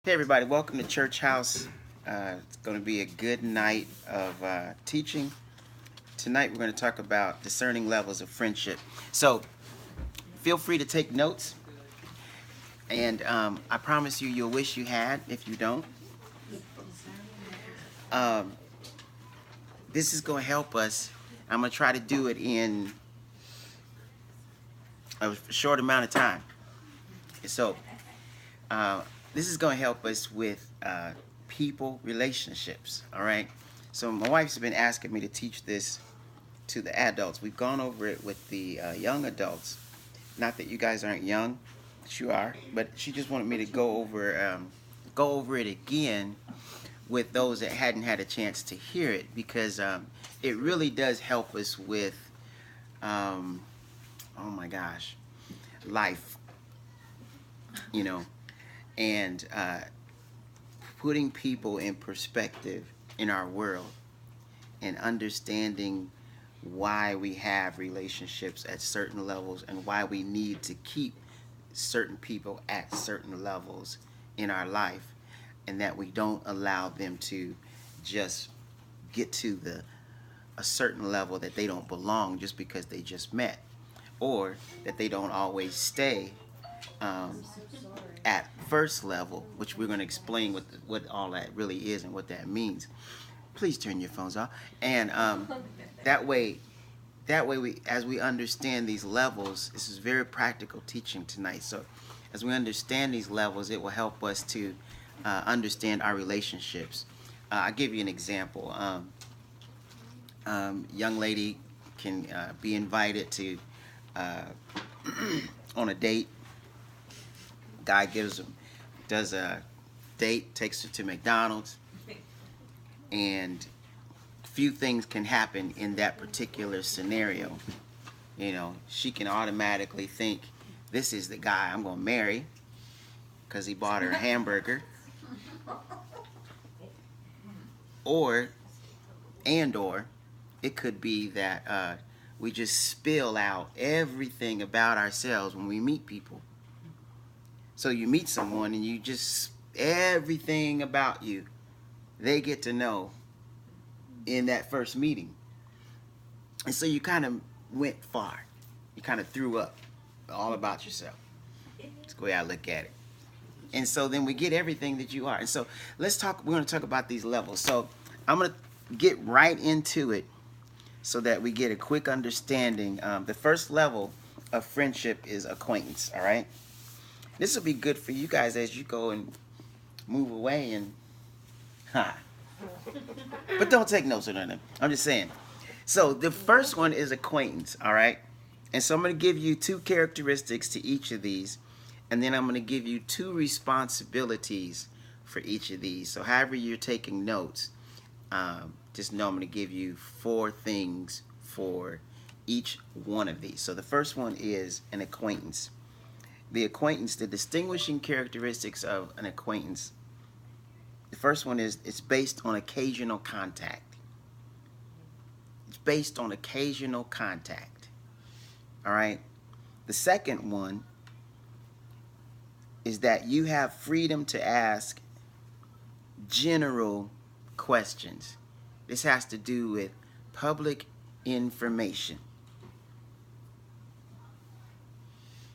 Hey everybody, welcome to Church House. It's going to be a good night of teaching. Tonight we're going to talk about discerning levels of friendship. So feel free to take notes, and I promise you you'll wish you had if you don't. This is going to help us. I'm going to try to do it in a short amount of time. So this is going to help us with people relationships, all right? So my wife's been asking me to teach this to the adults. We've gone over it with the young adults. Not that you guys aren't young, but you are. But she just wanted me to go over it again with those that hadn't had a chance to hear it, because it really does help us with, oh my gosh, life, you know, and putting people in perspective in our world and understanding why we have relationships at certain levels and why we need to keep certain people at certain levels in our life, and that we don't allow them to just get to a certain level that they don't belong just because they just met, or that they don't always stay at first level, which we're going to explain what all that really is and what that means. Please turn your phones off. And that way we, as we understand these levels, this is very practical teaching tonight. So as we understand these levels, it will help us to understand our relationships. I'll give you an example. Young lady can be invited to on a date. Guy does a date, takes her to McDonald's, and few things can happen in that particular scenario. You know, she can automatically think, this is the guy I'm going to marry because he bought her a hamburger. Or it could be that we just spill out everything about ourselves when we meet people. So you meet someone and you just, everything about you, they get to know in that first meeting. And so you kind of went far. You kind of threw up all about yourself. That's the way I look at it. And so then we get everything that you are. And so we're going to talk about these levels. So I'm going to get right into it so that we get a quick understanding. The first level of friendship is acquaintance, all right? This will be good for you guys as you go and move away and, But don't take notes or nothing. I'm just saying. So the first one is acquaintance, all right? And so I'm going to give you two characteristics to each of these, and then I'm going to give you two responsibilities for each of these. So however you're taking notes, just know I'm going to give you 4 things for each one of these. So the first one is an acquaintance. The distinguishing characteristics of an acquaintance. The first one is it's based on occasional contact. It's based on occasional contact. All right? The second one is that you have freedom to ask general questions. This has to do with public information.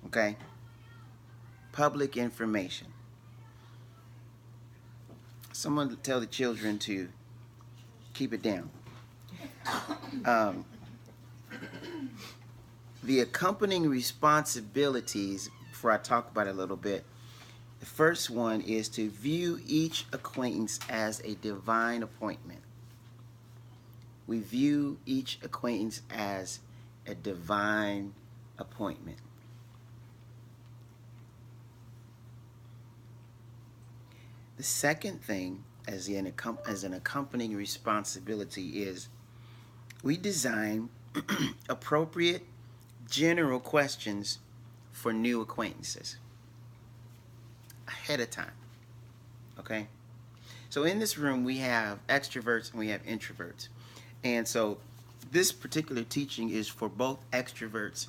Okay? Public information. Someone tell the children to keep it down. The accompanying responsibilities, before I talk about it a little bit, the first one is to view each acquaintance as a divine appointment. We view each acquaintance as a divine appointment. The second thing, as an accompanying responsibility, is we design appropriate general questions for new acquaintances ahead of time. Okay? So in this room we have extroverts and we have introverts. And so this particular teaching is for both extroverts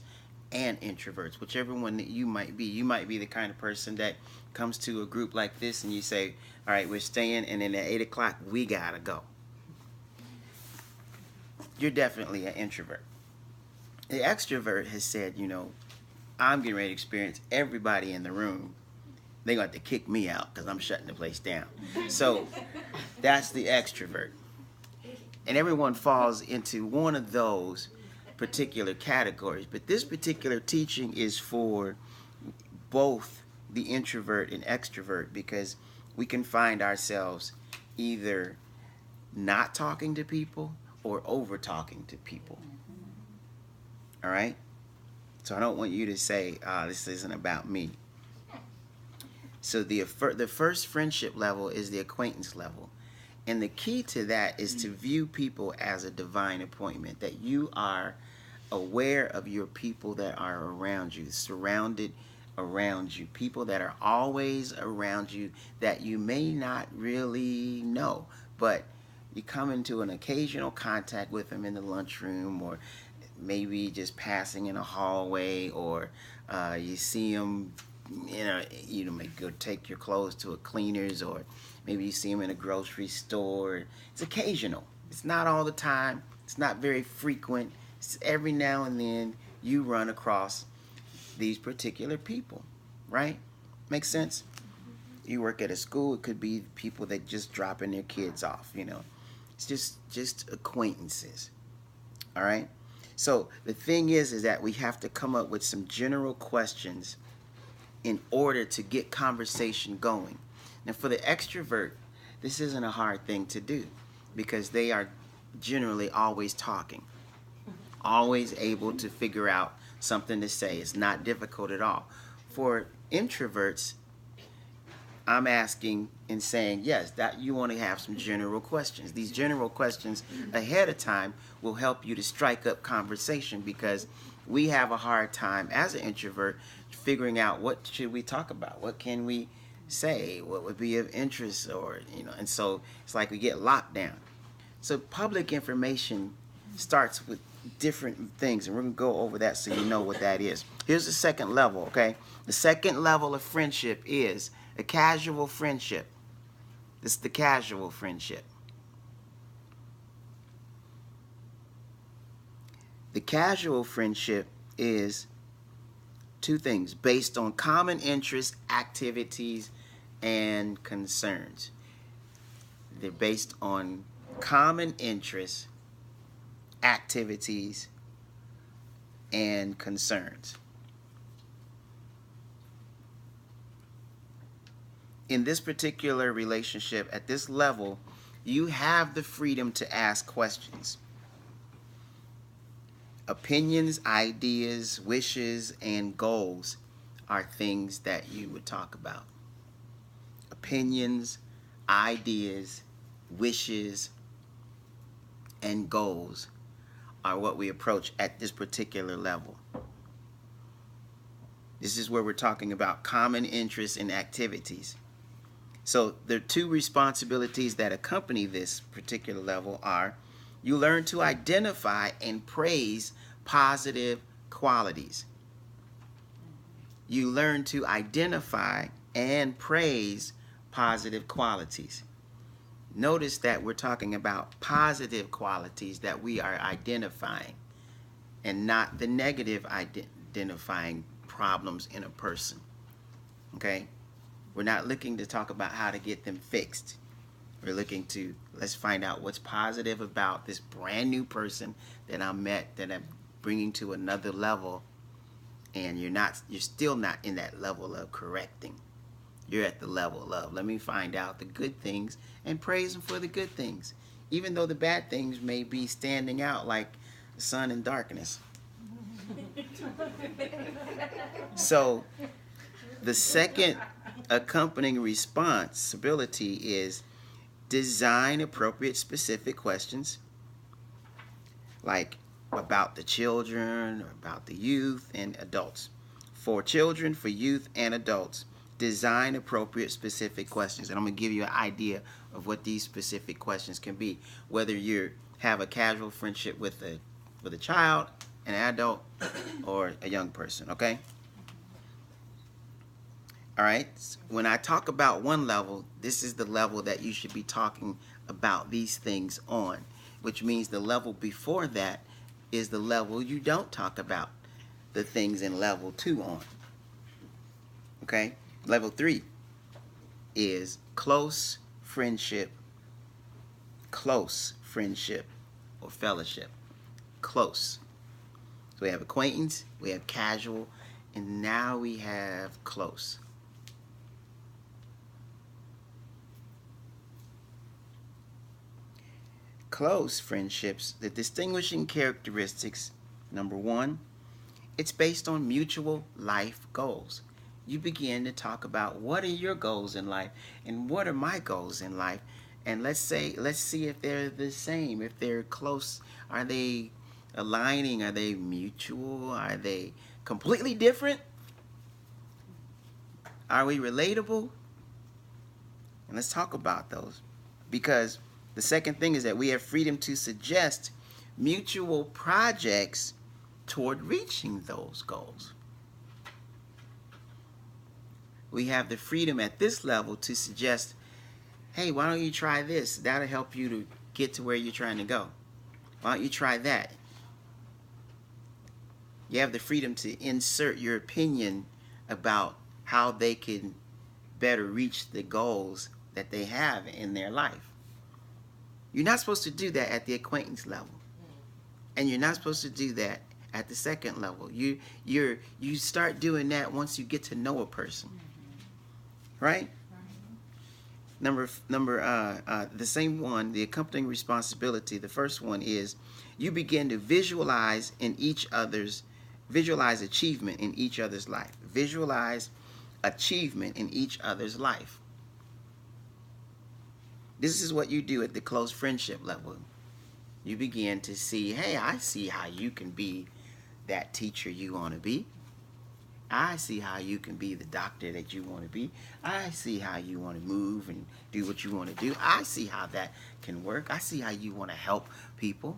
and introverts, whichever one that you might be. You might be the kind of person that comes to a group like this and you say, all right, we're staying, and then at 8 o'clock, we gotta go. You're definitely an introvert. The extrovert has said, you know, I'm getting ready to experience everybody in the room. They're going to have to kick me out because I'm shutting the place down. So that's the extrovert. And everyone falls into one of those particular categories. But this particular teaching is for both the introvert and extrovert, because we can find ourselves either not talking to people or over talking to people. All right? So I don't want you to say, this isn't about me. So the first friendship level is the acquaintance level. And the key to that is to view people as a divine appointment, that you are aware of your people that are around you, surrounded around you, people that are always around you that you may not really know, but you come into an occasional contact with them in the lunchroom, or maybe just passing in a hallway, or you see them, you may go take your clothes to a cleaner's, or maybe you see them in a grocery store. It's occasional. It's not all the time. It's not very frequent. It's every now and then you run across these particular people, right? Makes sense? You work at a school, it could be people that just dropping their kids off, It's just acquaintances, all right? So the thing is that we have to come up with some general questions in order to get conversation going. Now for the extrovert, this isn't a hard thing to do because they are generally always talking, always able to figure out something to say. It's not difficult at all. For introverts, I'm asking and saying, yes, that you want to have some general questions. These general questions ahead of time will help you to strike up conversation, because we have a hard time as an introvert figuring out what should we talk about, what can we say, what would be of interest, or and so it's like we get locked down. So public information starts with different things, and we're going to go over that so you know what that is. Here's the second level, okay? The second level of friendship is a casual friendship. This is the casual friendship. The casual friendship is two things: based on common interests, activities, and concerns. They're based on common interests, activities, and concerns. In this particular relationship, at this level, you have the freedom to ask questions. Opinions, ideas, wishes, and goals are things that you would talk about. Opinions, ideas, wishes, and goals are what we approach at this particular level. This is where we're talking about common interests and activities. So the two responsibilities that accompany this particular level are: you learn to identify and praise positive qualities. You learn to identify and praise positive qualities. Notice that we're talking about positive qualities that we are identifying, and not the negative identifying problems in a person. Okay? We're not looking to talk about how to get them fixed. We're looking to, let's find out what's positive about this brand new person that I met, that I'm bringing to another level, and you're still not in that level of correcting. You're at the level of, let me find out the good things and praise them for the good things, even though the bad things may be standing out like the sun in darkness. So the second accompanying responsibility is design appropriate specific questions, like about the children, or about the youth and adults. For children, for youth, and adults, design appropriate specific questions. And I'm going to give you an idea of what these specific questions can be. Whether you have a casual friendship with a child, an adult or a young person, okay? All right, when I talk about one level, this is the level that you should be talking about these things on, which means the level before that is the level you don't talk about the things in level 2 on. Okay, level 3 is close friendship or fellowship. Close. So we have acquaintance, we have casual, and now we have close. Close friendships, the distinguishing characteristics, number 1, it's based on mutual life goals. You begin to talk about what are your goals in life and what are my goals in life, and let's see if they're the same, if they're close. Are they aligning? Are they mutual? Are they completely different? Are we relatable? And let's talk about those, because the second thing is that we have freedom to suggest mutual projects toward reaching those goals. We have the freedom at this level to suggest, hey, why don't you try this? That'll help you to get to where you're trying to go. Why don't you try that? You have the freedom to insert your opinion about how they can better reach the goals that they have in their life. You're not supposed to do that at the acquaintance level. And you're not supposed to do that at the second level. You start doing that once you get to know a person. Right? The same one, the accompanying responsibility, the first one is you begin to visualize achievement in each other's life. Visualize achievement in each other's life. This is what you do at the close friendship level. You begin to see, hey, I see how you can be that teacher you want to be. I see how you can be the doctor that you want to be. I see how you want to move and do what you want to do. I see how that can work. I see how you want to help people.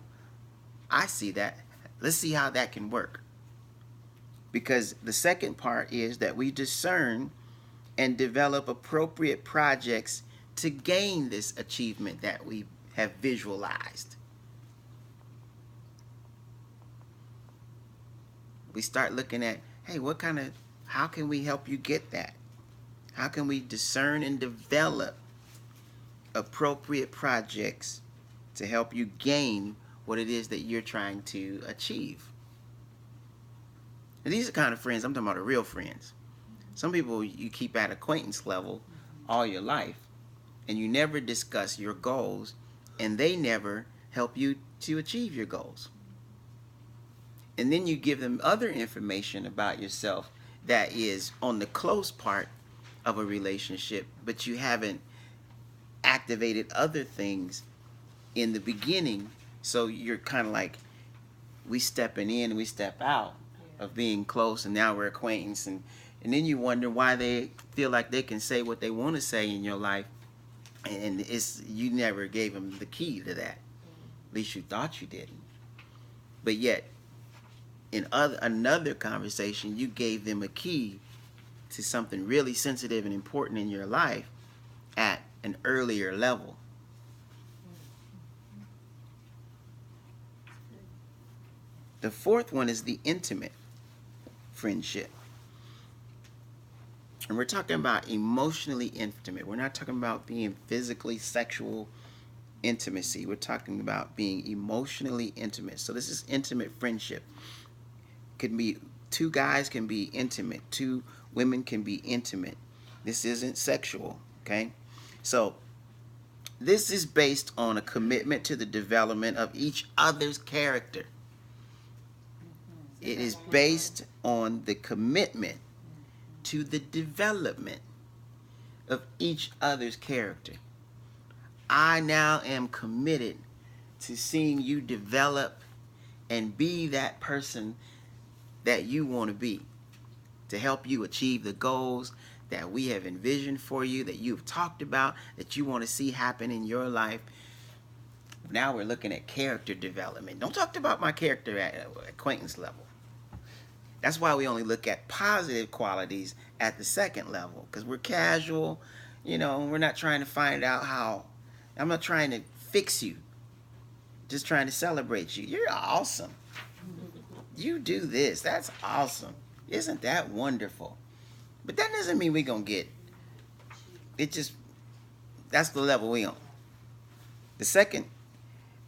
I see that. Let's see how that can work. Because the second part is that we discern and develop appropriate projects to gain this achievement that we have visualized. We start looking at, hey, how can we help you get that? How can we discern and develop appropriate projects to help you gain what it is that you're trying to achieve? And these are kind of friends, I'm talking about the real friends. Some people you keep at acquaintance level all your life, and you never discuss your goals, and they never help you to achieve your goals. And then you give them other information about yourself that is on the close part of a relationship, but you haven't activated other things in the beginning. So you're kind of like, we stepping in and we step out of being close, and now we're acquaintance, and then you wonder why they feel like they can say what they want to say in your life, and it's you never gave them the key to that. At least you thought you didn't. But yet, in another conversation, you gave them a key to something really sensitive and important in your life at an earlier level. The fourth one is the intimate friendship. And we're talking about emotionally intimate. We're not talking about being physically sexual intimacy. We're talking about being emotionally intimate. So this is intimate friendship. Could be two guys can be intimate. Two women can be intimate. This isn't sexual, okay? So this is based on a commitment to the development of each other's character. It is based on the commitment to the development of each other's character. I now am committed to seeing you develop and be that person that you want to be, to help you achieve the goals that we have envisioned for you, that you've talked about, that you want to see happen in your life. Now we're looking at character development. Don't talk about my character at acquaintance level. That's why we only look at positive qualities at the second level, because we're casual. You know, we're not trying to find out how. I'm not trying to fix you. Just trying to celebrate you. You're awesome. You do this. That's awesome. Isn't that wonderful? But that doesn't mean we're going to get it. Just that's the level we on. The second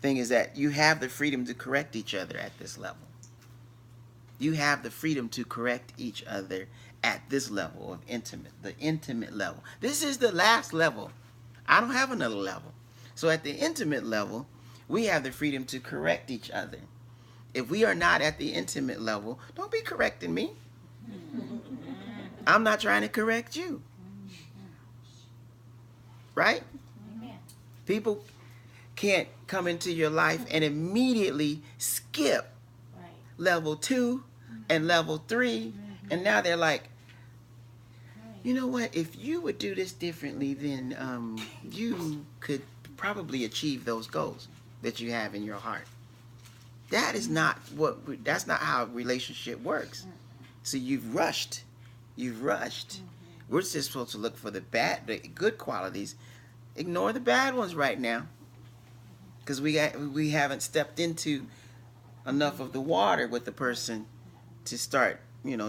thing is that you have the freedom to correct each other at this level. You have the freedom to correct each other at this level of the intimate level. This is the last level. I don't have another level. So at the intimate level, we have the freedom to correct each other. If we are not at the intimate level, don't be correcting me. I'm not trying to correct you. Right? People can't come into your life and immediately skip level 2 and level 3, and now they're like, you know what, if you would do this differently, then you could probably achieve those goals that you have in your heart. That's not how a relationship works. So you've rushed. We're just supposed to look for the good qualities. Ignore the bad ones right now, because we haven't stepped into enough of the water with the person to start,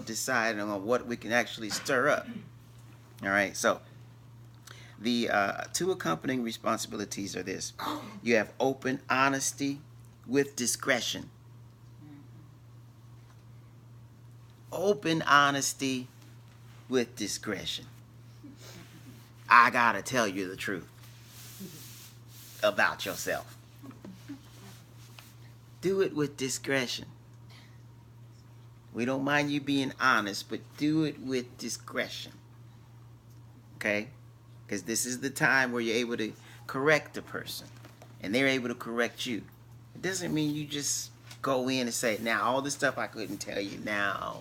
deciding on what we can actually stir up. All right, so the 2 accompanying responsibilities are this. You have open honesty with discretion. Open honesty with discretion. I gotta tell you the truth about yourself. Do it with discretion. We don't mind you being honest, but do it with discretion. Okay? Because this is the time where you're able to correct the person, and they're able to correct you. It doesn't mean you just go in and say, now all the stuff I couldn't tell you now,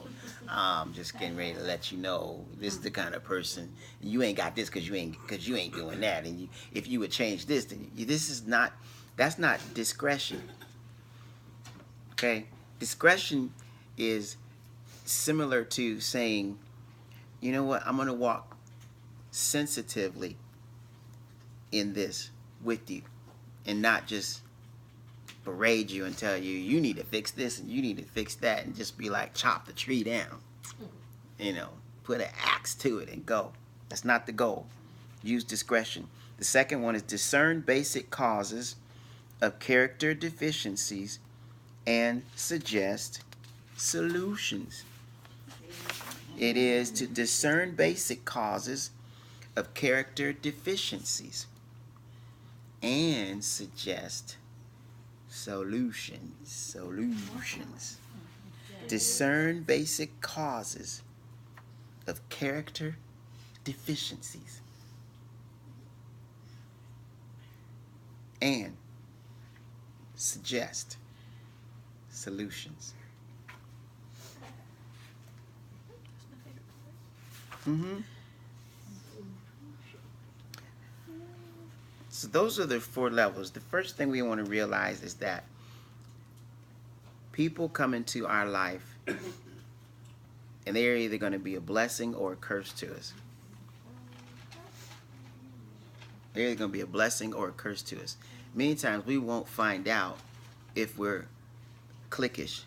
I'm just getting ready to let you know this is the kind of person. You ain't got this because you ain't doing that, and if you would change this, then that's not discretion. Okay? Discretion is similar to saying, you know what, I'm going to walk sensitively in this with you, and not just berate you and tell you, you need to fix this and you need to fix that, and just be like, chop the tree down. Put an axe to it and go. That's not the goal. Use discretion. The second one is discern basic causes of character deficiencies and suggest solutions. It is to discern basic causes of character deficiencies and suggest solutions. Discern basic causes of character deficiencies and suggest solutions. So those are the 4 levels. The first thing we want to realize is that people come into our life and they're either going to be a blessing or a curse to us. They're either going to be a blessing or a curse to us. Many times we won't find out if we're cliquish.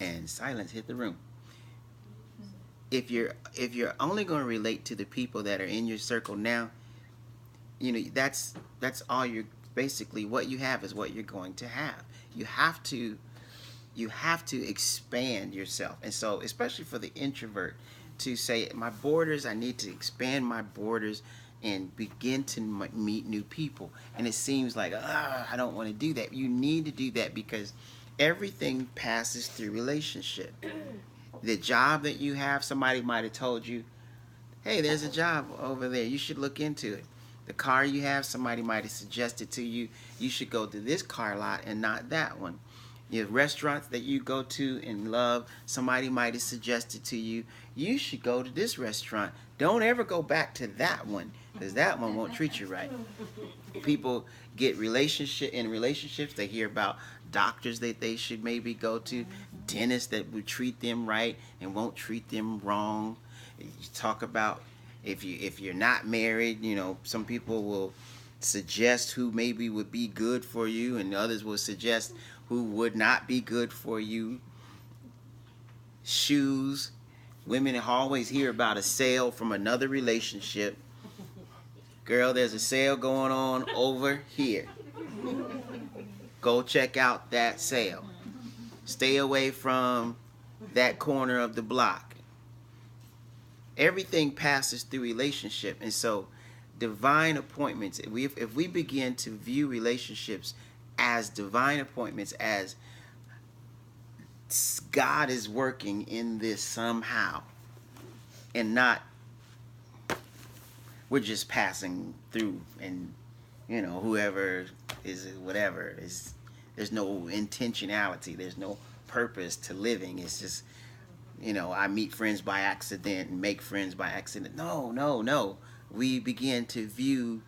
And silence hit the room. If you're only going to relate to the people that are in your circle now, that's all you're basically, what you have is what you're going to have. You have to expand yourself. And so, especially for the introvert, to say, my borders, I need to expand my borders and begin to meet new people. And it seems like, I don't want to do that. You need to do that, because everything passes through relationship. The job that you have, somebody might have told you, hey, there's a job over there, you should look into it. The car you have, somebody might have suggested to you, you should go to this car lot and not that one. Your restaurants that you go to and love, somebody might have suggested to you, you should go to this restaurant. Don't ever go back to that one, because that one won't treat you right. People get in relationships, they hear about doctors that they should maybe go to, dentists that would treat them right and won't treat them wrong. You talk about if you're not married, you know, some people will suggest who maybe would be good for you, and others will suggest who would not be good for you. Shoes. Women always hear about a sale from another relationship. Girl, there's a sale going on over here. Go check out that sale. Stay away from that corner of the block. Everything passes through relationship, and so divine appointments, if we begin to view relationships as divine appointments, as God is working in this somehow, and not we're just passing through, and you know, whoever is whatever is, there's no intentionality, there's no purpose to living. It's just, you know, I meet friends by accident and make friends by accident. No. We begin to view,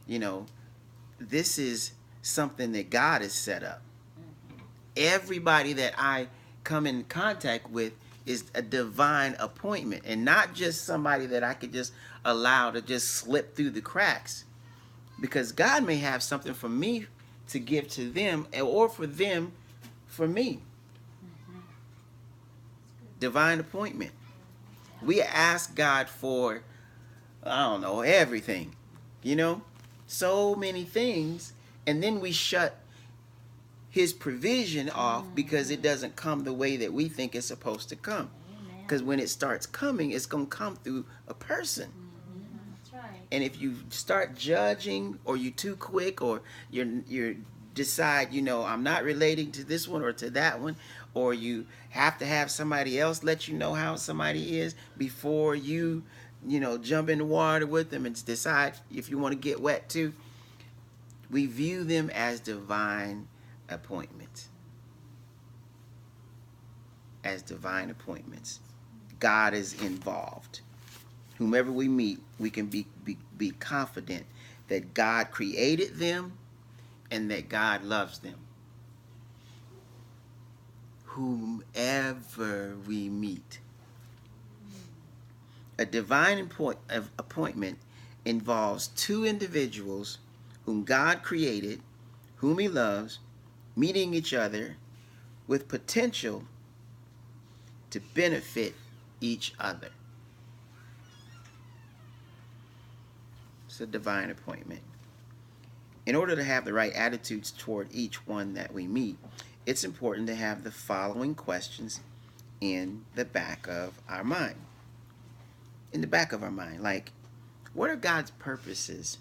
you know, this is something that God has set up. Everybody that I come in contact with is a divine appointment, and not just somebody that I could just allow to just slip through the cracks, because God may have something for me to give to them, or for them for me. Divine appointment. We ask God for, I don't know, everything, you know, so many things, and then we shut his provision off because it doesn't come the way that we think it's supposed to come. Because when it starts coming, it's going to come through a person. That's right. And if you start judging, or you're too quick, or you decide, you know, I'm not relating to this one or to that one, or you have to have somebody else let you know how somebody is before you know, jump in the water with them and decide if you want to get wet too. We view them as divine appointments. As divine appointments. God is involved. Whomever we meet, we can be confident that God created them and that God loves them. Whomever we meet. A divine appointment involves two individuals whom God created, whom he loves, meeting each other with potential to benefit each other. It's a divine appointment. In order to have the right attitudes toward each one that we meet, it's important to have the following questions in the back of our mind. In the back of our mind, like, what are God's purposes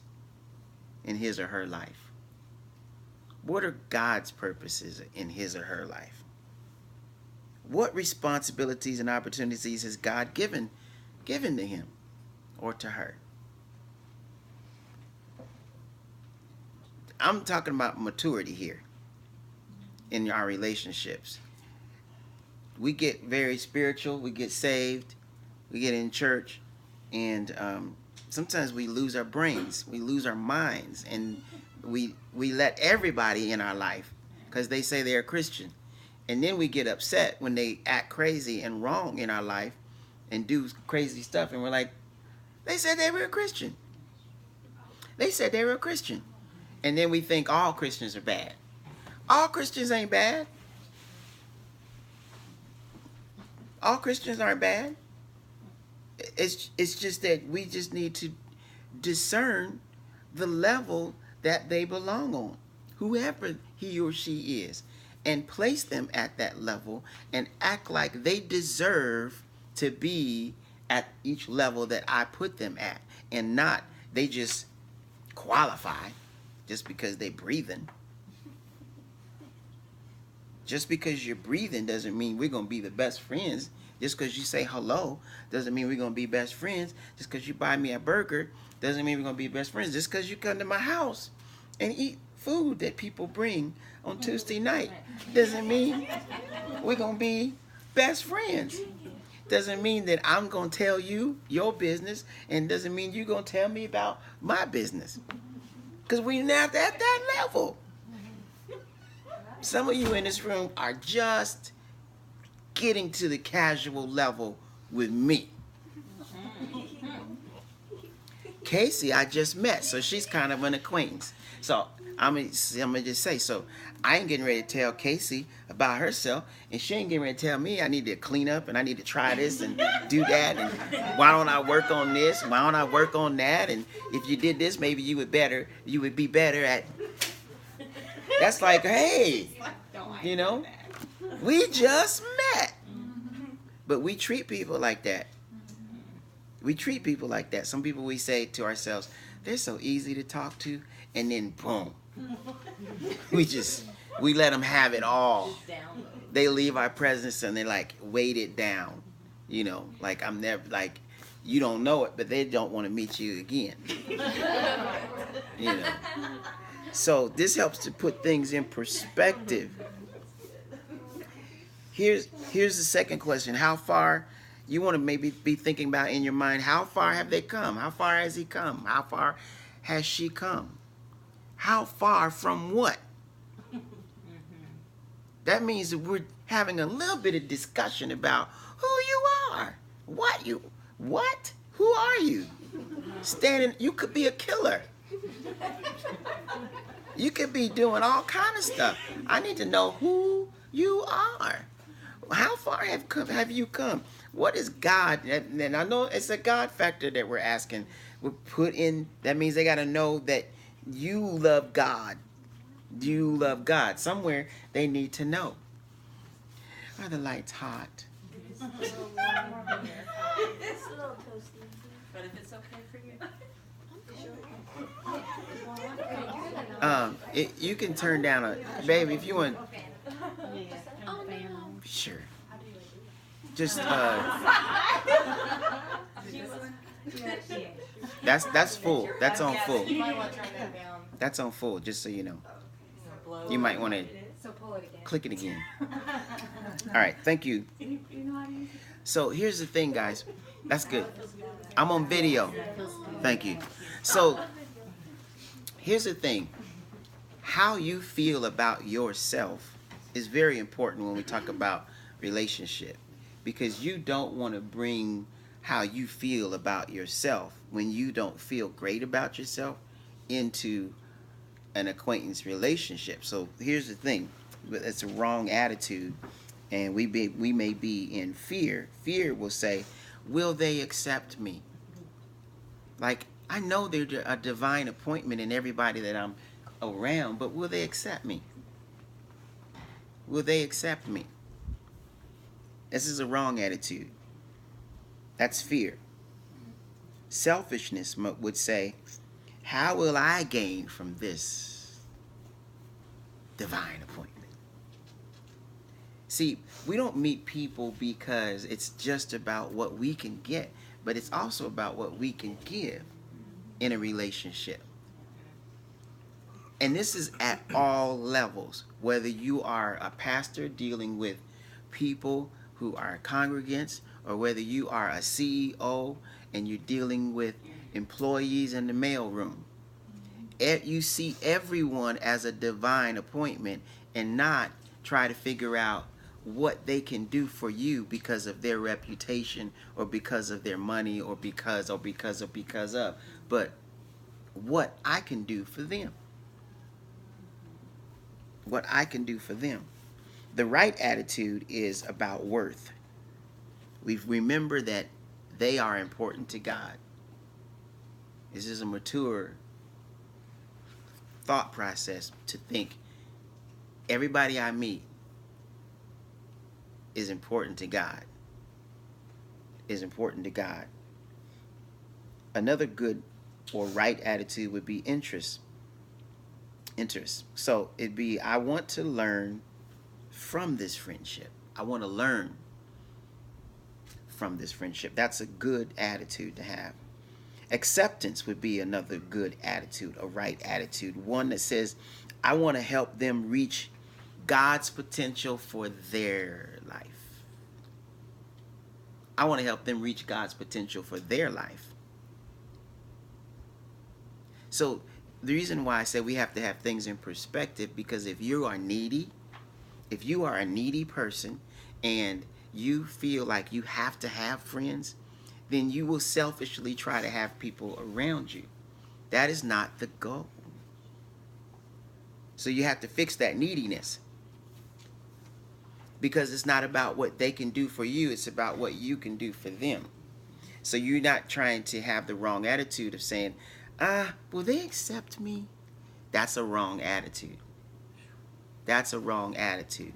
in his or her life? What are God's purposes in his or her life? What responsibilities and opportunities has God given to him or to her? I'm talking about maturity here in our relationships. We get very spiritual, we get saved, we get in church, and sometimes we lose our brains, we lose our minds, and we let everybody in our life because they say they're a Christian. And then we get upset when they act crazy and wrong in our life and do crazy stuff, and we're like, they said they were a Christian. They said they were a Christian. And then we think all Christians are bad. All Christians ain't bad. All Christians aren't bad. It's just that we just need to discern the level that they belong on, whoever he or she is, and place them at that level and act like they deserve to be at each level that I put them at, and not they just qualify just because they're breathing. Just because you're breathing doesn't mean we're going to be the best friends. Just because you say hello doesn't mean we're going to be best friends. Just because you buy me a burger doesn't mean we're going to be best friends. Just because you come to my house and eat food that people bring on Tuesday night doesn't mean we're going to be best friends. Doesn't mean that I'm going to tell you your business, and doesn't mean you're going to tell me about my business. Because we're not at that level. Some of you in this room are just getting to the casual level with me. Casey, I just met, so she's kind of an acquaintance. So I'm gonna just say, so I ain't getting ready to tell Casey about herself, and she ain't getting ready to tell me I need to clean up and I need to try this and do that, and why don't I work on this? Why don't I work on that? And if you did this, maybe you would be better at. That's like, hey, you know, we just met, but we treat people like that. We treat people like that. Some people, we say to ourselves, they're so easy to talk to, and then boom, we let them have it all. They leave our presence and they like weight it down, you know, like I'm never, like you don't know it, but they don't want to meet you again, you know. So this helps to put things in perspective. Here's the second question. How far, you want to maybe be thinking about in your mind, how far have they come? How far has he come? How far has she come? How far from what? That means that we're having a little bit of discussion about who you are. What? Who are you? Standing, you could be a killer. You could be doing all kind of stuff. I need to know who you are. How far have you come? What is God? And I know it's a God factor that we're asking. We put in, that means they got to know that you love God. You love God. Somewhere they need to know. Are the lights hot? It's a little toasty. But if it's okay for you. You can turn down a, baby, if you want. Sure. Just that's full. That's on full. That's on full. Just so you know. You might want to click it again. All right. Thank you. So here's the thing, guys. That's good. I'm on video. Thank you. So here's the thing. How you feel about yourself is very important when we talk about relationship, because you don't want to bring how you feel about yourself when you don't feel great about yourself into an acquaintance relationship. So here's the thing. It's a wrong attitude, and we may be in fear. Fear will say, will they accept me? Like, I know there's a divine appointment in everybody that I'm around, but will they accept me? Will they accept me? This is a wrong attitude. That's fear. Selfishness would say, how will I gain from this divine appointment? See, we don't meet people because it's just about what we can get, but it's also about what we can give in a relationship. And this is at all levels, whether you are a pastor dealing with people who are congregants, or whether you are a CEO and you're dealing with employees in the mailroom. You see everyone as a divine appointment and not try to figure out what they can do for you because of their reputation or because of their money or because of, but what I can do for them. What I can do for them. The right attitude is about worth. We remember that they are important to God. This is a mature thought process to think everybody I meet is important to God. Is important to God. Another good or right attitude would be interest. So it'd be, I want to learn from this friendship. I want to learn from this friendship. That's a good attitude to have. Acceptance would be another good attitude, a right attitude. One that says, I want to help them reach God's potential for their life. I want to help them reach God's potential for their life. So the reason why I say we have to have things in perspective, because if you are needy, if you are a needy person and you feel like you have to have friends, then you will selfishly try to have people around you. That is not the goal. So you have to fix that neediness. Because it's not about what they can do for you, it's about what you can do for them. So you're not trying to have the wrong attitude of saying, will they accept me? That's a wrong attitude. That's a wrong attitude.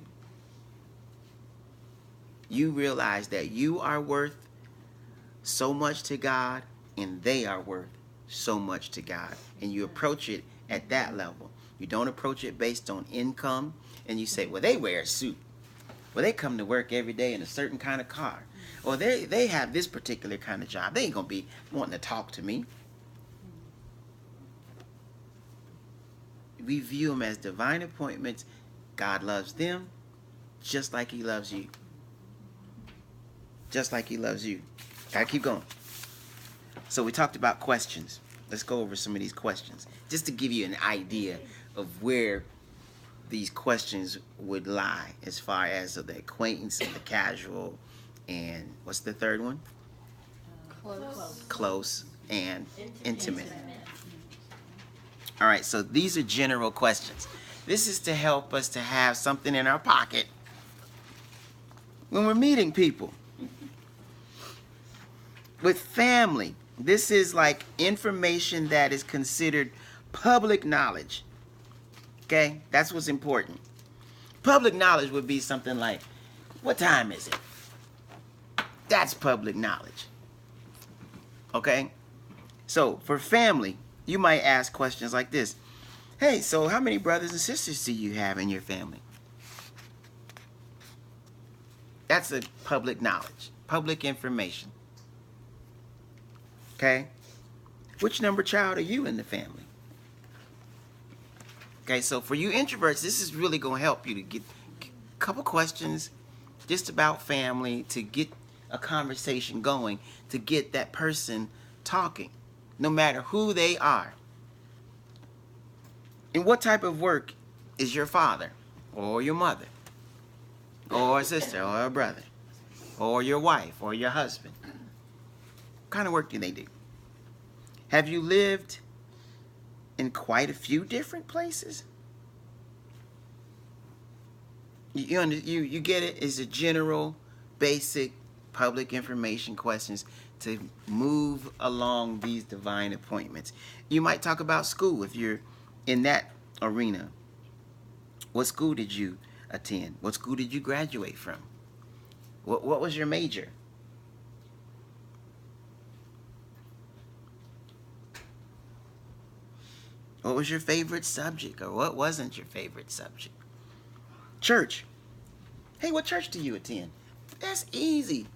You realize that you are worth so much to God and they are worth so much to God. And you approach it at that level. You don't approach it based on income and you say, well, they wear a suit. Well, they come to work every day in a certain kind of car. Or they have this particular kind of job. They ain't going to be wanting to talk to me. We view them as divine appointments. God loves them just like he loves you. Just like he loves you. Gotta keep going. So we talked about questions. Let's go over some of these questions. Just to give you an idea of where these questions would lie as far as the acquaintance and the casual and what's the third one? Close and intimate. All right, so these are general questions. This is to help us to have something in our pocket when we're meeting people. With family, this is like information that is considered public knowledge. Okay, that's what's important. Public knowledge would be something like, what time is it? That's public knowledge. Okay, so for family, you might ask questions like this. Hey, so how many brothers and sisters do you have in your family? That's a public knowledge, public information. Okay, which number child are you in the family? Okay, so for you introverts, this is really going to help you to get a couple questions just about family, to get a conversation going, to get that person talking, no matter who they are. And what type of work is your father or your mother or a sister or a brother or your wife or your husband? What kind of work do they do? Have you lived in quite a few different places? You get it? It's a general, basic, public information questions to move along these divine appointments. You might talk about school if you're in that arena. What school did you attend? What school did you graduate from? What was your major? What was your favorite subject, or what wasn't your favorite subject? Church. Hey, what church do you attend? That's easy.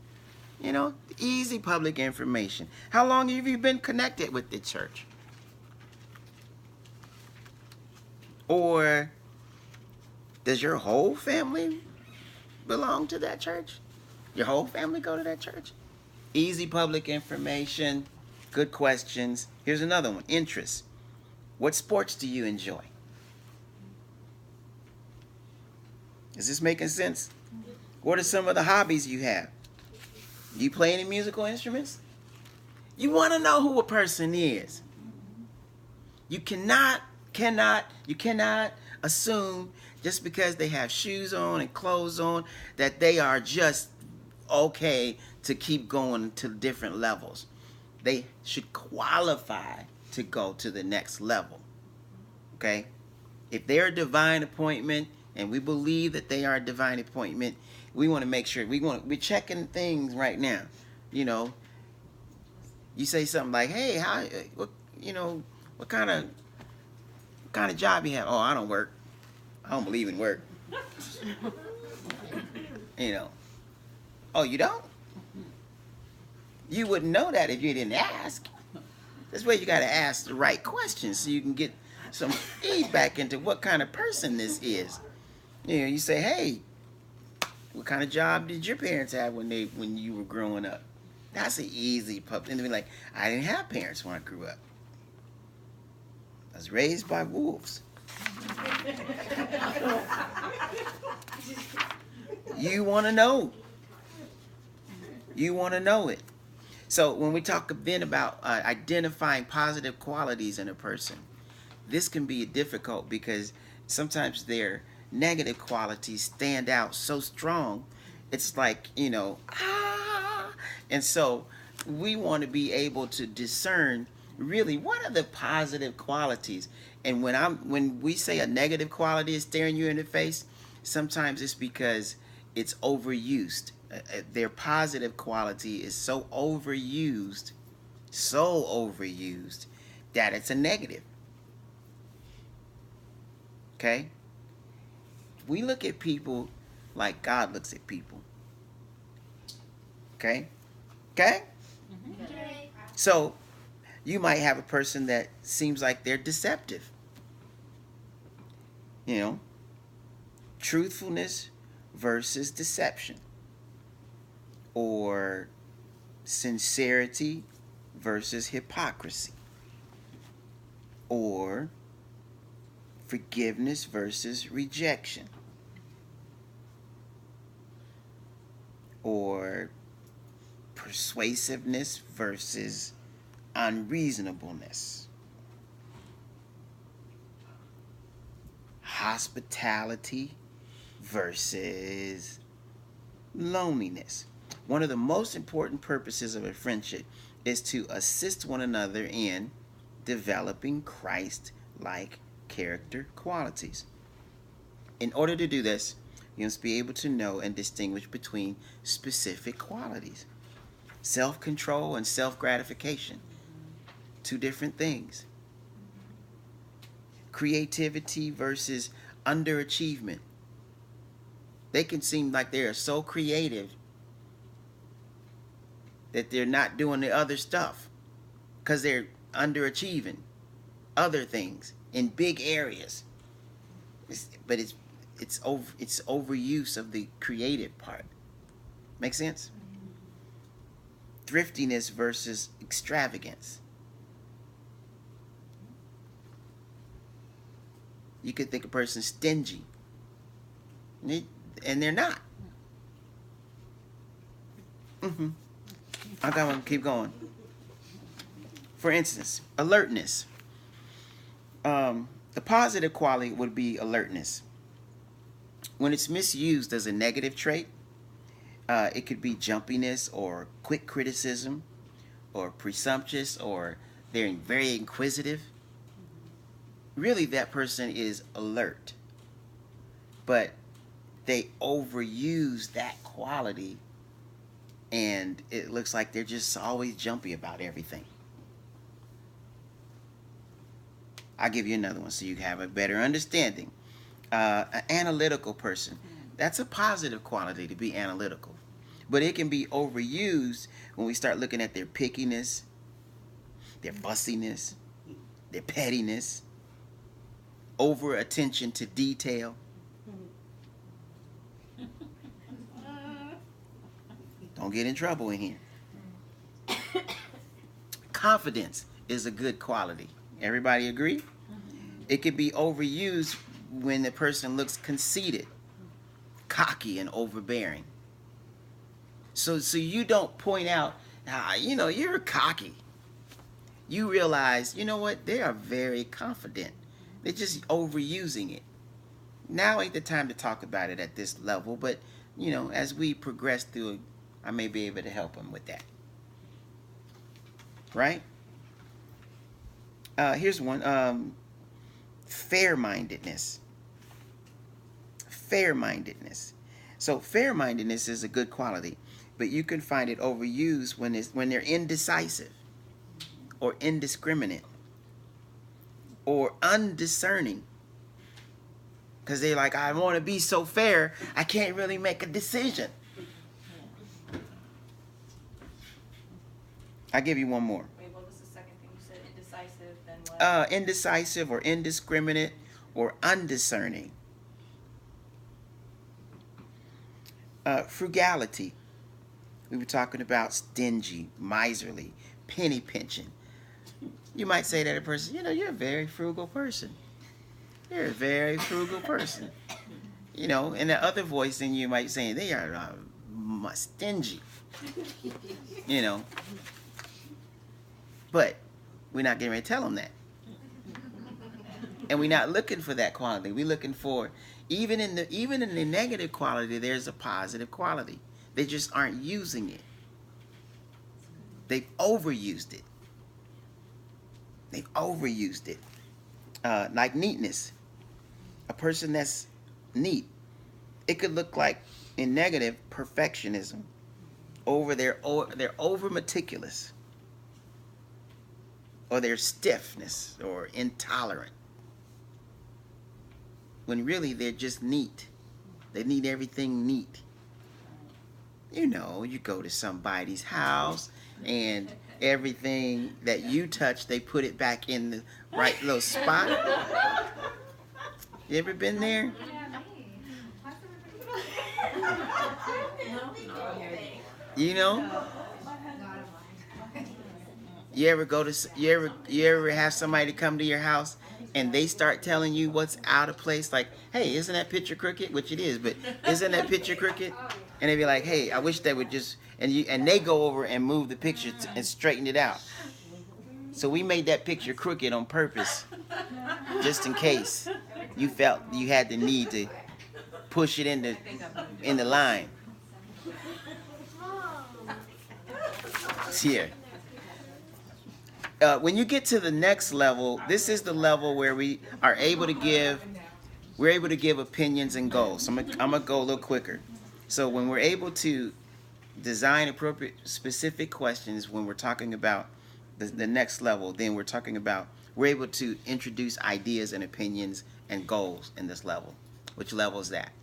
You know, easy public information. How long have you been connected with the church? Or does your whole family belong to that church? Your whole family go to that church? Easy public information, good questions. Here's another one, interests. What sports do you enjoy? Is this making sense? What are some of the hobbies you have? Do you play any musical instruments? You want to know who a person is. You cannot assume just because they have shoes on and clothes on that they are just okay to keep going to different levels. They should qualify to go to the next level. Okay? If they're a divine appointment and we believe that they are a divine appointment, we want to make sure we're checking things right now. You know, you say something like, "Hey, what kind of job you have?" "Oh, I don't work. I don't believe in work." You know. "Oh, you don't?" You wouldn't know that if you didn't ask. That's where you got to ask the right questions so you can get some feedback into what kind of person this is. You know, you say, hey, what kind of job did your parents have when you were growing up? That's an easy pup. And they'll be like, I didn't have parents when I grew up. I was raised by wolves. You want to know. You want to know it. So when we talk then about identifying positive qualities in a person, this can be difficult because sometimes their negative qualities stand out so strong. It's like, you know, and so we want to be able to discern really what are the positive qualities. And when we say a negative quality is staring you in the face, sometimes it's because it's overused. Their positive quality is so overused that it's a negative. Okay? We look at people like God looks at people. Okay? Okay? Okay. So, you might have a person that seems like they're deceptive. You know? Truthfulness versus deception. Or sincerity versus hypocrisy. Or forgiveness versus rejection. Or persuasiveness versus unreasonableness. Hospitality versus loneliness. One of the most important purposes of a friendship is to assist one another in developing Christ-like character qualities. In order to do this, you must be able to know and distinguish between specific qualities. Self-control and self-gratification. Two different things. Creativity versus underachievement. They can seem like they are so creative that they're not doing the other stuff because they're underachieving other things in big areas. But it's overuse of the creative part. Make sense? Thriftiness versus extravagance. You could think a person's stingy, and they're not. I got one. Keep going. For instance, alertness. The positive quality would be alertness. When it's misused as a negative trait, it could be jumpiness or quick criticism or presumptuous or they're very inquisitive. Really, that person is alert. But they overuse that quality and it looks like they're just always jumpy about everything. I'll give you another one so you have a better understanding. An analytical person. That's a positive quality, to be analytical. But it can be overused when we start looking at their pickiness, their fussiness, their pettiness, over attention to detail. Don't get in trouble in here. Confidence is a good quality. Everybody agree? It can be overused when the person looks conceited, cocky, and overbearing. So you don't point out, you're cocky. You realize, you know what? They are very confident. They're just overusing it. Now ain't the time to talk about it at this level, but, as we progress through it, I may be able to help them with that. Right? Here's one. Fair-mindedness. Fair-mindedness. So fair-mindedness is a good quality, but you can find it overused when they're indecisive or indiscriminate or undiscerning. Because they're like, I want to be so fair, I can't really make a decision. I'll give you one more. Wait, what was the second thing you said? indecisive or indiscriminate or undiscerning. Frugality. We were talking about stingy, miserly, penny pinching. You might say that a person, you're a very frugal person. You're a very frugal person. And the other voice in you might say, they are stingy. But we're not getting ready to tell them that. And we're not looking for that quality. We're looking for, even in the negative quality, there's a positive quality. They just aren't using it. They've overused it. Like neatness. A person that's neat. It could look like, in negative, perfectionism. They're over meticulous. Or they're stiffness or intolerant. When really they're just neat. They need everything neat. You go to somebody's house and everything that you touch, they put it back in the right little spot. You ever been there? You ever have somebody come to your house and they start telling you what's out of place? Like, hey, isn't that picture crooked? Which it is, but isn't that picture crooked? And they be like, hey, I wish they would just, and they go over and move the picture and straighten it out. So we made that picture crooked on purpose, just in case you felt you had the need to push it in the line. Here. When you get to the next level, this is the level where we're able to give opinions and goals. I'm gonna go a little quicker. So when we're able to design appropriate specific questions, when we're talking about the next level, then we're able to introduce ideas and opinions and goals in this level. Which level is that?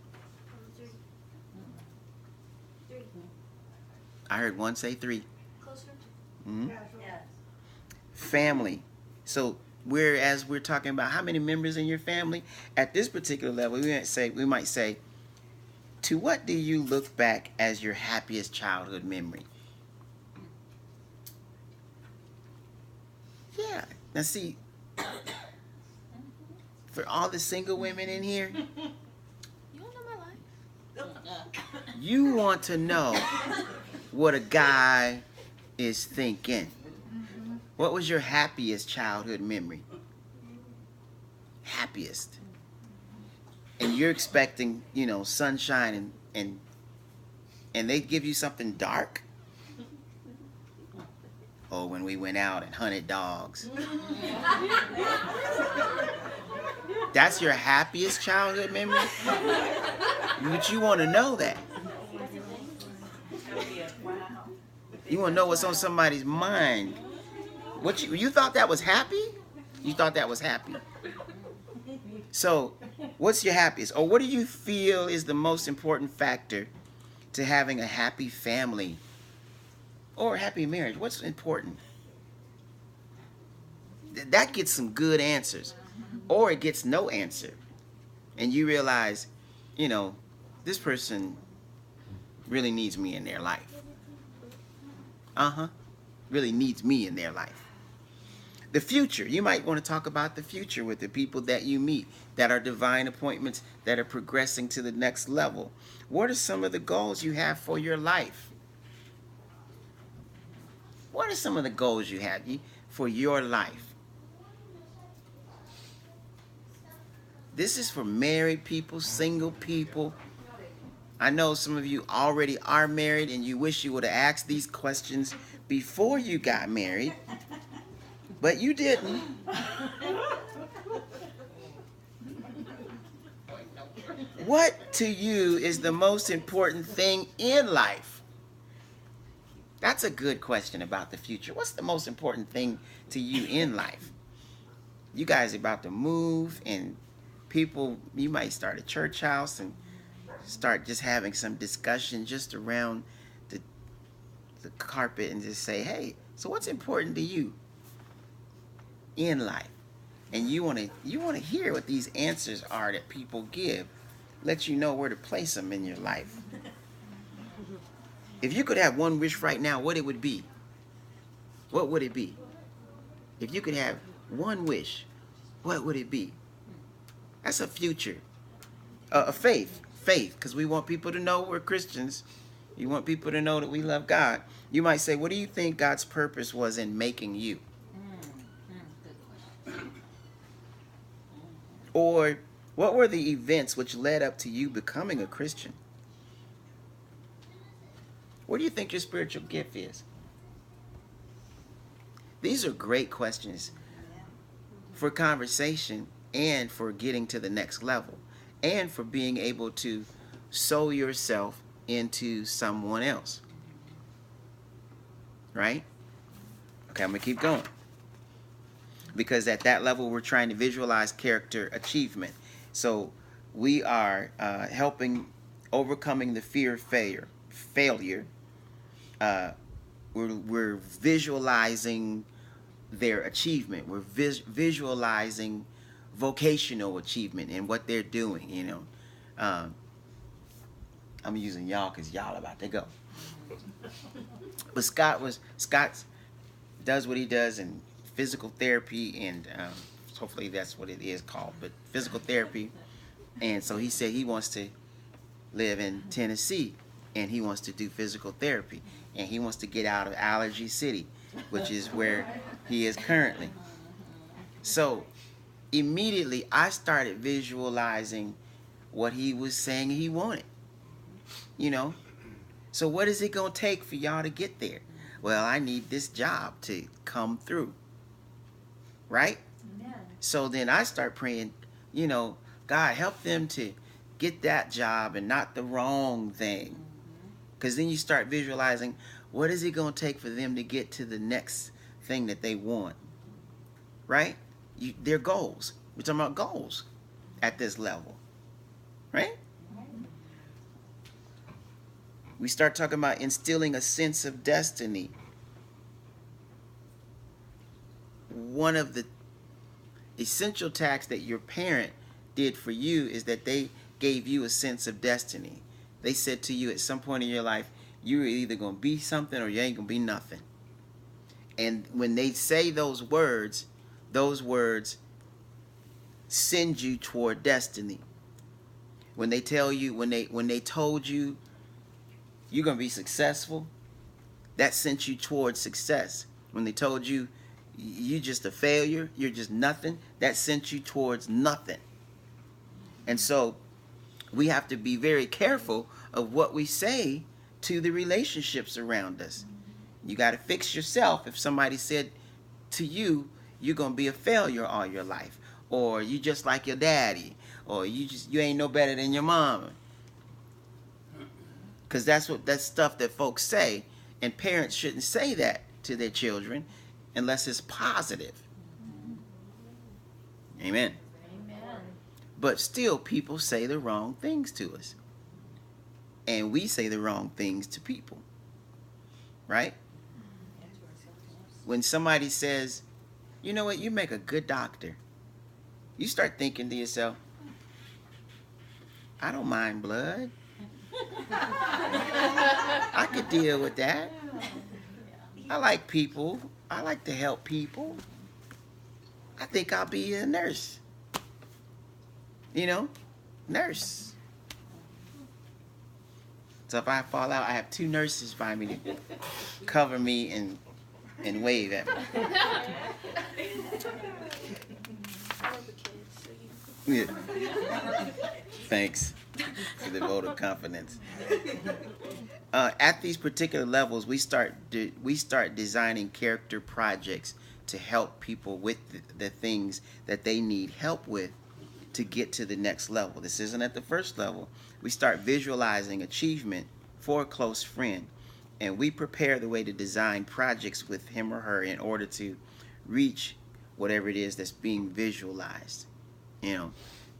3. I heard one say 3. Closer. Mm-hmm. Yes. Family. So whereas we're talking about how many members in your family, at this particular level, we might say, to what do you look back as your happiest childhood memory? Yeah. Now see, for all the single women in here, You don't know my life. you want to know what a guy is thinking. What was your happiest childhood memory? Happiest. And you're expecting, sunshine and they give you something dark. Oh, when we went out and hunted dogs. That's your happiest childhood memory? But you want to know that. You want to know what's on somebody's mind. What you thought that was happy? You thought that was happy. So, what's your happiest? Or what do you feel is the most important factor to having a happy family or a happy marriage? What's important? That gets some good answers. Or it gets no answer. And you realize, this person really needs me in their life. Really needs me in their life. The future. You might want to talk about the future with the people that you meet that are divine appointments that are progressing to the next level. What are some of the goals you have for your life? What are some of the goals you have for your life? This is for married people, single people. I know some of you already are married and you wish you would have asked these questions before you got married. But you didn't. What to you is the most important thing in life? That's a good question about the future. What's the most important thing to you in life? You guys are about to move and you might start a church house and start just having some discussion just around the carpet and just say, hey, so what's important to you in life? and you want to hear what these answers are that people give, let you know where to place them in your life. If you could have one wish right now, what it would be? What would it be? If you could have one wish, what would it be? That's a future, a faith, because we want people to know we're Christians. You want people to know that we love God. You might say, what do you think God's purpose was in making you? Or what were the events which led up to you becoming a Christian? What do you think your spiritual gift is? These are great questions for conversation and for getting to the next level and for being able to sow yourself into someone else. Right? Okay, I'm going to keep going. Because at that level, we're trying to visualize character achievement. So we are helping overcoming the fear of failure. We're visualizing their achievement. We're visualizing vocational achievement and what they're doing, you know. I'm using y'all because y'all about to go. But Scott does what he does in physical therapy, and hopefully that's what it is called, but physical therapy. And so he said he wants to live in Tennessee, and he wants to do physical therapy, and he wants to get out of Allergy City, which is where he is currently. So immediately I started visualizing what he was saying he wanted, you know. So what is it going to take for y'all to get there? Well, I need this job to come through, right? Amen. So then I start praying, you know, God, help them to get that job and not the wrong thing. Because then you start visualizing, what is it going to take for them to get to the next thing that they want, right? Their goals. We're talking about goals at this level, right? We start talking about instilling a sense of destiny. One of the essential tasks that your parent did for you is that they gave you a sense of destiny. They said to you at some point in your life, you're either going to be something or you ain't going to be nothing. And when they say those words send you toward destiny. When they tell you, when they told you you're going to be successful, that sent you towards success. When they told you you're just a failure, you're just nothing, that sent you towards nothing. And so we have to be very careful of what we say to the relationships around us. You got to fix yourself. If somebody said to you, you're going to be a failure all your life, or you just like your daddy, or you ain't no better than your mama. Because that's stuff that folks say, and parents shouldn't say that to their children unless it's positive. Amen. Amen. But still, people say the wrong things to us. And we say the wrong things to people. Right? When somebody says, you know what, you make a good doctor, you start thinking to yourself, I don't mind blood. I could deal with that. I like people. I like to help people. I think I'll be a nurse. You know, nurse. So if I fall out, I have 2 nurses by me to cover me and wave at me. Yeah. Thanks for the vote of confidence. At these particular levels, we start designing character projects to help people with the things that they need help with to get to the next level. This isn't at the first level. We start visualizing achievement for a close friend, and we prepare the way to design projects with him or her in order to reach whatever it is that's being visualized. You know,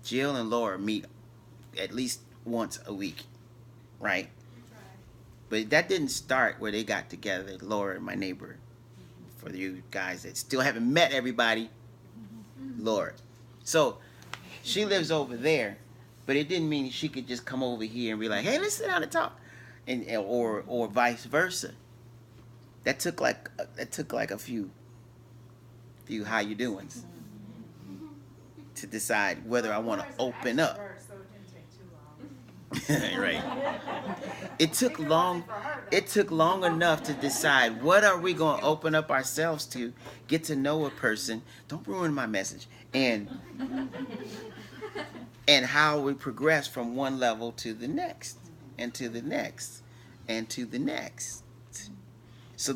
Jill and Laura meet at least once a week, right? But that didn't start where they got together, Laura and my neighbor. For you guys that still haven't met everybody, Lord. So she lives over there, but it didn't mean she could just come over here and be like, hey, let's sit down and talk, or vice versa. That took like a few how you doings to decide whether I want to open up. Right. It took long enough to decide what are we going to open up ourselves to, get to know a person. Don't ruin my message. And how we progress from one level to the next, and to the next, and to the next. So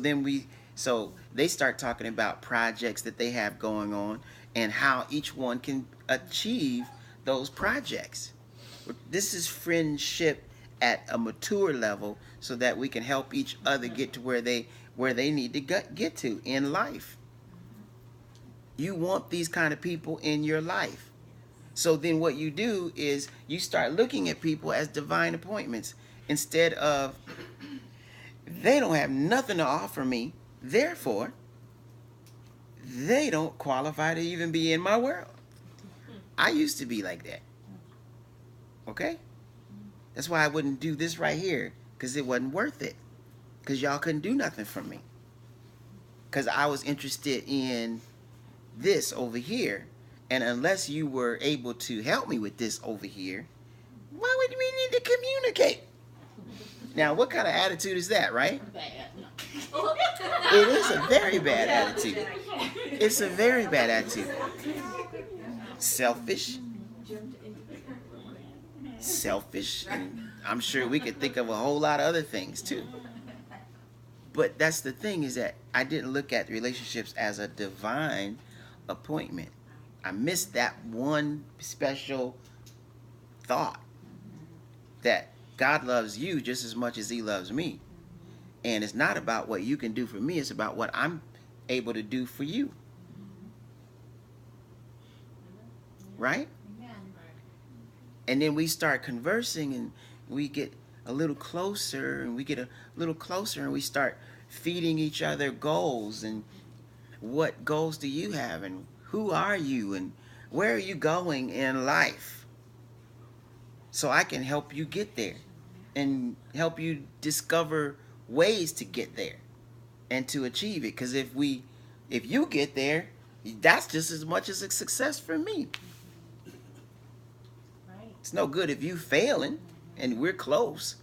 they start talking about projects that they have going on and how each one can achieve those projects. This is friendship at a mature level, so that we can help each other get to where they need to get to in life. You want these kind of people in your life. So then what you do is you start looking at people as divine appointments, instead of, they don't have nothing to offer me, therefore they don't qualify to even be in my world. I used to be like that. Okay? That's why I wouldn't do this right here, because it wasn't worth it. Because y'all couldn't do nothing for me. Because I was interested in this over here. And unless you were able to help me with this over here, why would we need to communicate? Now, what kind of attitude is that, right? Bad. It is a very bad attitude. It's a very bad attitude. Selfish, and I'm sure we could think of a whole lot of other things too. But that's the thing, is that I didn't look at relationships as a divine appointment. I missed that one special thought, that God loves you just as much as he loves me. And it's not about what you can do for me, it's about what I'm able to do for you. Right? And then we start conversing, and we get a little closer, and we start feeding each other goals. And what goals do you have, and who are you, and where are you going in life? So I can help you get there, and help you discover ways to get there and to achieve it. Because if you get there, that's just as much as a success for me. It's no good if you failing and we're close.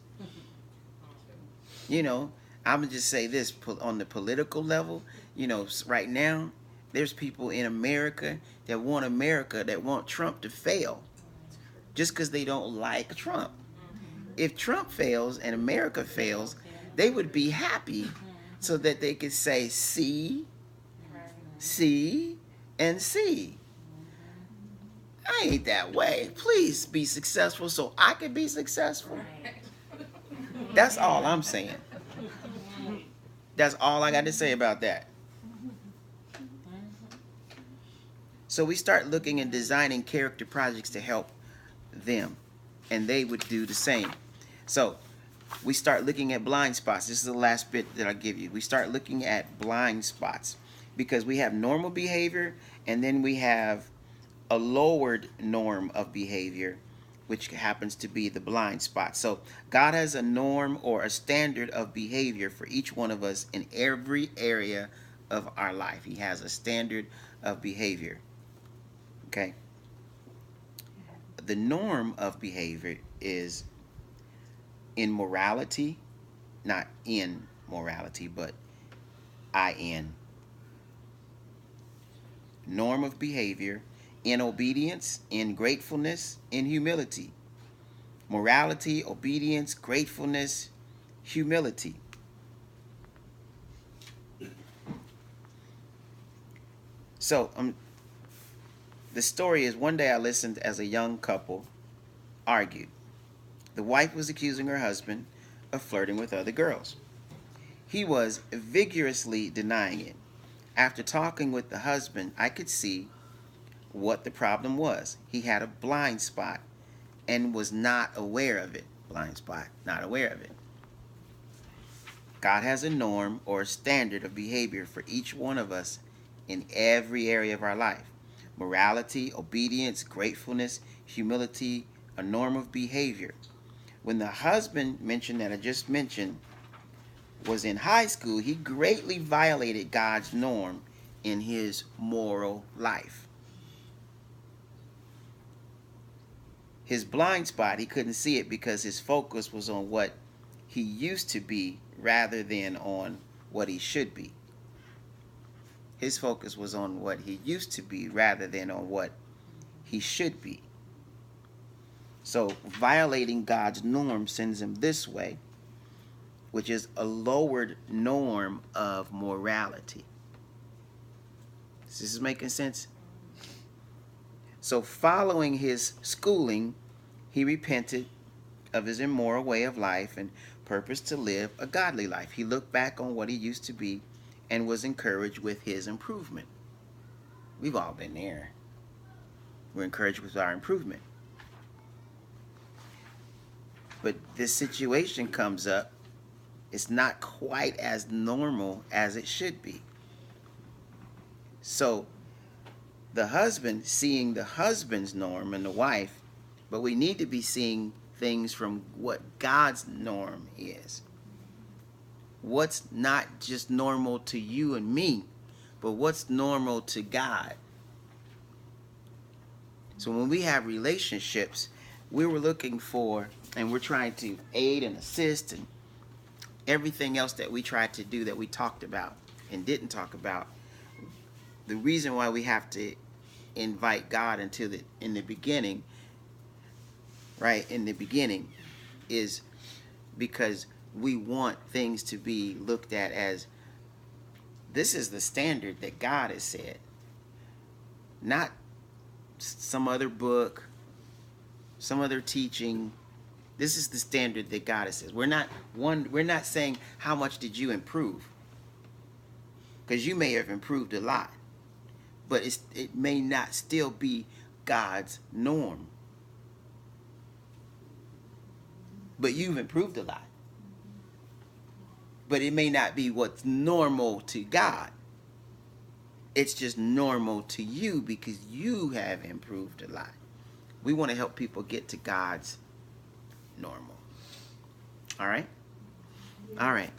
You know, I'm gonna just say this, on the political level, you know, right now there's people in America that want Trump to fail, just because they don't like Trump. If Trump fails and America fails, they would be happy, so that they could say, see, and see. I ain't that way. Please be successful so I can be successful. That's all I'm saying. That's all I got to say about that. So we start looking and designing character projects to help them, and they would do the same. So we start looking at blind spots. This is the last bit that I'll give you. We start looking at blind spots, because we have normal behavior, and then we have a lowered norm of behavior, which happens to be the blind spot. So God has a norm or a standard of behavior for each one of us in every area of our life. He has a standard of behavior. Okay? The norm of behavior is in morality, not in morality, but in. Norm of behavior, in obedience, in gratefulness, in humility. Morality, obedience, gratefulness, humility. So the story is, one day I listened as a young couple argued. The wife was accusing her husband of flirting with other girls. He was vigorously denying it. After talking with the husband, I could see what the problem was. He had a blind spot and was not aware of it. Blind spot, not aware of it. God has a norm or a standard of behavior for each one of us in every area of our life. morality, obedience, gratefulness, humility, a norm of behavior. When the husband mentioned that I just mentioned was in high school, he greatly violated God's norm in his moral life. His blind spot, he couldn't see it because his focus was on what he used to be rather than on what he should be. His focus was on what he used to be rather than on what he should be. So violating God's norm sends him this way, which is a lowered norm of morality. This is making sense? So following his schooling, he repented of his immoral way of life and purposed to live a godly life. He looked back on what he used to be and was encouraged with his improvement. We've all been there. We're encouraged with our improvement. But this situation comes up. It's not quite as normal as it should be. So the husband seeing the husband's norm and the wife, but we need to be seeing things from what God's norm is. What's not just normal to you and me, but what's normal to God. So when we have relationships, we were looking for, and we're trying to aid and assist and everything else that we tried to do that we talked about and didn't talk about. The reason why we have to invite God into in the beginning, right, in the beginning, is because we want things to be looked at as this is the standard that God has set, not some other book, some other teaching. This is the standard that God has set. We're not saying how much did you improve, because you may have improved a lot, but it may not still be God's norm. But you've improved a lot. But it may not be what's normal to God. It's just normal to you because you have improved a lot. We want to help people get to God's normal. All right? All right.